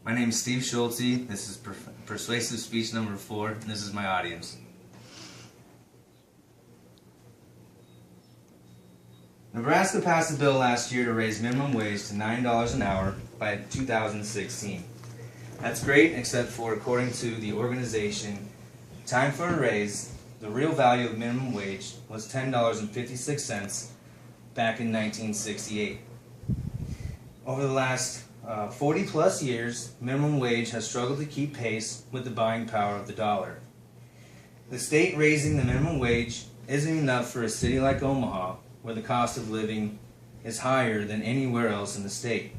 My name is Steve Schultze. This is persuasive speech number 4, and this is my audience. Nebraska passed a bill last year to raise minimum wage to $9 an hour by 2016. That's great, except for according to the organization Time for a Raise, the real value of minimum wage was $10.56 back in 1968. Over the last 40 plus years, minimum wage has struggled to keep pace with the buying power of the dollar. The state raising the minimum wage isn't enough for a city like Omaha, where the cost of living is higher than anywhere else in the state.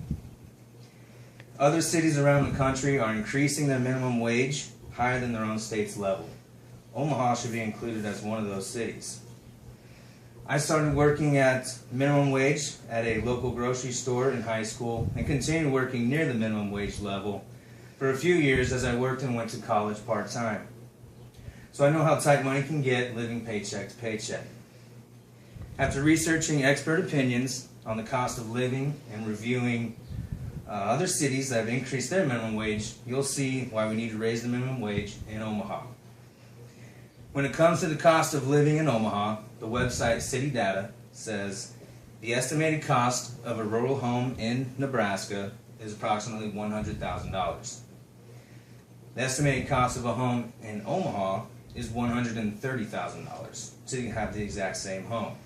Other cities around the country are increasing their minimum wage higher than their own state's level. Omaha should be included as one of those cities. I started working at minimum wage at a local grocery store in high school and continued working near the minimum wage level for a few years as I worked and went to college part-time. So I know how tight money can get living paycheck to paycheck. After researching expert opinions on the cost of living and reviewing other cities that have increased their minimum wage, you'll see why we need to raise the minimum wage in Omaha. When it comes to the cost of living in Omaha, the website City Data says the estimated cost of a rural home in Nebraska is approximately $100,000. The estimated cost of a home in Omaha is $130,000 to have the exact same home.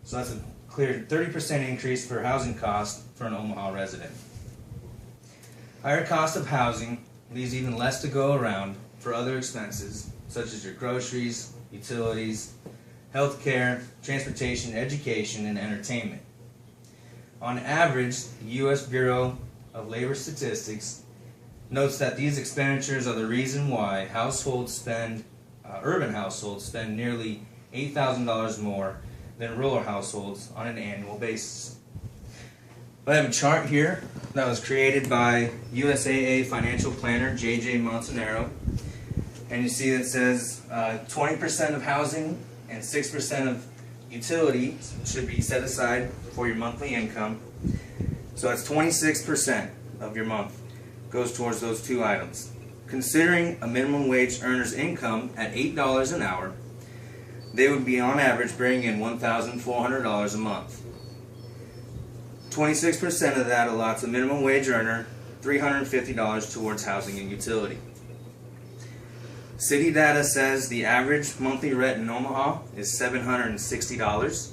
So that's a clear 30% increase for housing cost for an Omaha resident. Higher cost of housing leaves even less to go around for other expenses such as your groceries, utilities, healthcare, transportation, education, and entertainment. On average, the U.S. Bureau of Labor Statistics notes that these expenditures are the reason why urban households spend nearly $8,000 more than rural households on an annual basis. I have a chart here that was created by USAA financial planner J.J. Montanaro, and you see that it says 20% of housing and 6% of utilities should be set aside for your monthly income. So that's 26% of your month goes towards those two items. Considering a minimum wage earner's income at $8 an hour, they would be on average bringing in $1,400 a month. 26% of that allots a minimum wage earner $350 towards housing and utility. City Data says the average monthly rent in Omaha is $760.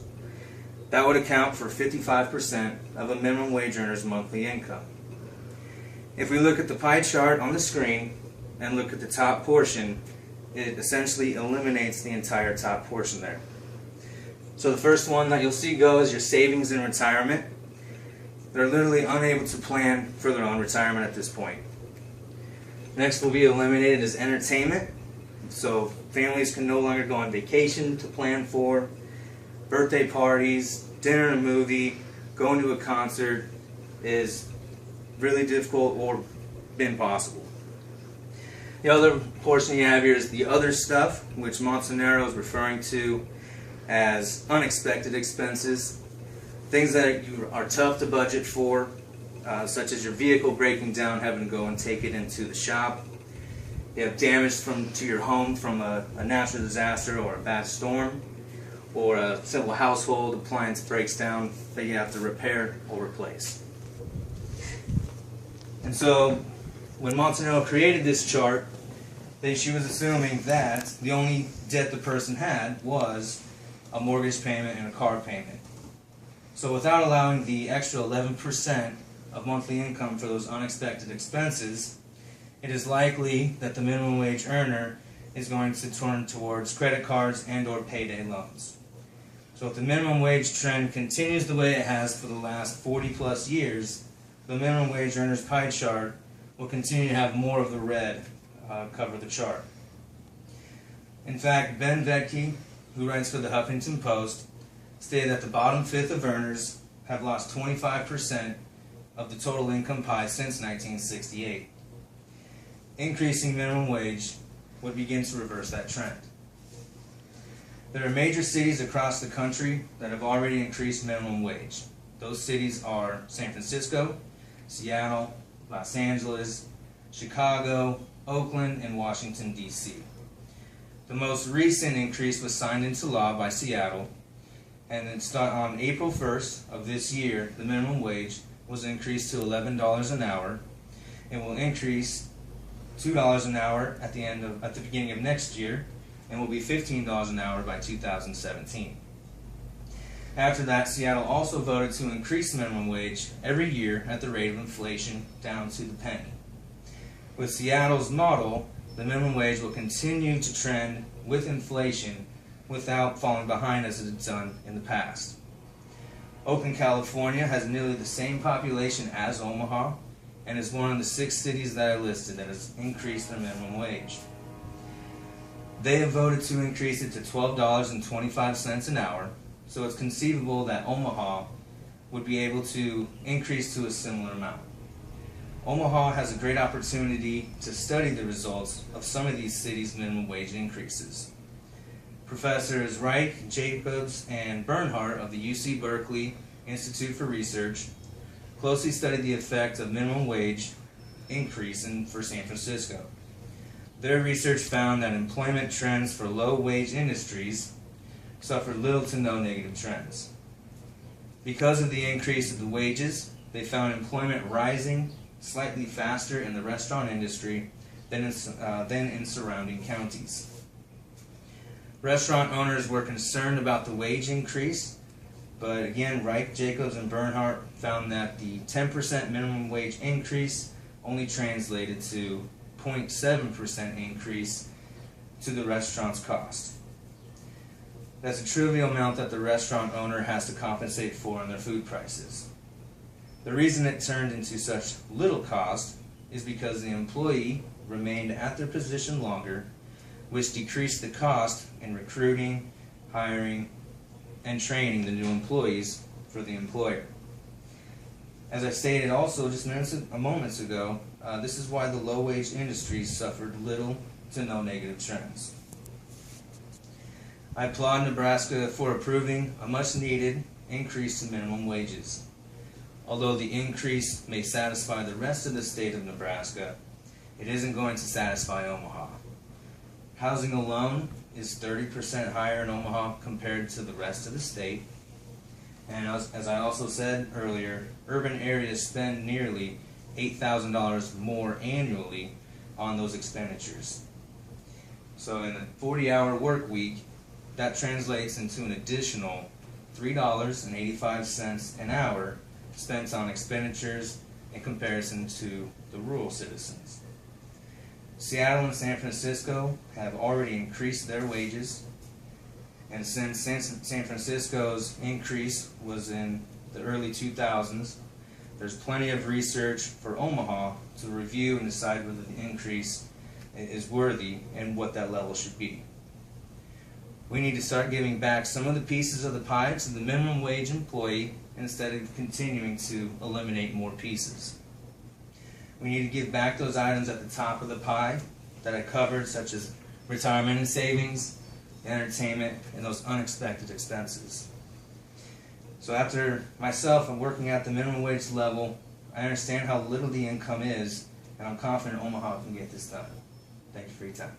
That would account for 55% of a minimum wage earner's monthly income. If we look at the pie chart on the screen and look at the top portion, it essentially eliminates the entire top portion there. So the first one that you'll see go is your savings and retirement. They're literally unable to plan for their own retirement at this point. Next will be eliminated is entertainment. So families can no longer go on vacation to plan for. Birthday parties, dinner and a movie, going to a concert is really difficult or impossible. The other portion you have here is the other stuff, which Montanaro is referring to as unexpected expenses. Things that are tough to budget for, such as your vehicle breaking down, having to go and take it into the shop. You have damage to your home from a natural disaster or a bad storm, or a simple household appliance breaks down that you have to repair or replace. And so when Montanaro created this chart, she was assuming that the only debt the person had was a mortgage payment and a car payment. So without allowing the extra 11% of monthly income for those unexpected expenses, it is likely that the minimum wage earner is going to turn towards credit cards and or payday loans. So if the minimum wage trend continues the way it has for the last 40 plus years, the minimum wage earner's pie chart will continue to have more of the red cover the chart. In fact, Ben Vedke, who writes for the Huffington Post, stated that the bottom fifth of earners have lost 25% of the total income pie since 1968. Increasing minimum wage would begin to reverse that trend. There are major cities across the country that have already increased minimum wage. Those cities are San Francisco, Seattle, Los Angeles, Chicago, Oakland, and Washington, D.C. The most recent increase was signed into law by Seattle, and on April 1st of this year, the minimum wage was increased to $11 an hour. It will increase $2 an hour at the beginning of next year, and will be $15 an hour by 2017. After that, Seattle also voted to increase the minimum wage every year at the rate of inflation down to the penny. With Seattle's model, the minimum wage will continue to trend with inflation without falling behind as it has done in the past. Oakland, California has nearly the same population as Omaha and is one of the 6 cities that I listed that has increased their minimum wage. They have voted to increase it to $12.25 an hour, so it's conceivable that Omaha would be able to increase to a similar amount. Omaha has a great opportunity to study the results of some of these cities' minimum wage increases. Professors Reich, Jacobs, and Bernhardt of the UC Berkeley Institute for Research closely studied the effect of minimum wage increase for San Francisco. Their research found that employment trends for low-wage industries suffered little to no negative trends. Because of the increase of the wages, they found employment rising slightly faster in the restaurant industry than in surrounding counties. Restaurant owners were concerned about the wage increase, but again, Reich, Jacobs, and Bernhardt found that the 10% minimum wage increase only translated to 0.7% increase to the restaurant's cost. That's a trivial amount that the restaurant owner has to compensate for in their food prices. The reason it turned into such little cost is because the employee remained at their position longer, which decreased the cost in recruiting, hiring, and training the new employees for the employer. As I stated also just moments ago, this is why the low-wage industries suffered little to no negative trends. I applaud Nebraska for approving a much-needed increase in minimum wages. Although the increase may satisfy the rest of the state of Nebraska, it isn't going to satisfy Omaha. Housing alone is 30% higher in Omaha compared to the rest of the state. And as I also said earlier, urban areas spend nearly $8,000 more annually on those expenditures. So in a 40-hour work week, that translates into an additional $3.85 an hour spent on expenditures in comparison to the rural citizens. Seattle and San Francisco have already increased their wages, and since San Francisco's increase was in the early 2000s, there's plenty of research for Omaha to review and decide whether the increase is worthy and what that level should be. We need to start giving back some of the pieces of the pie to the minimum wage employee instead of continuing to eliminate more pieces. We need to give back those items at the top of the pie that I covered, such as retirement and savings, entertainment, and those unexpected expenses. So after myself and working at the minimum wage level, I understand how little the income is, and I'm confident Omaha can get this done. Thank you for your time.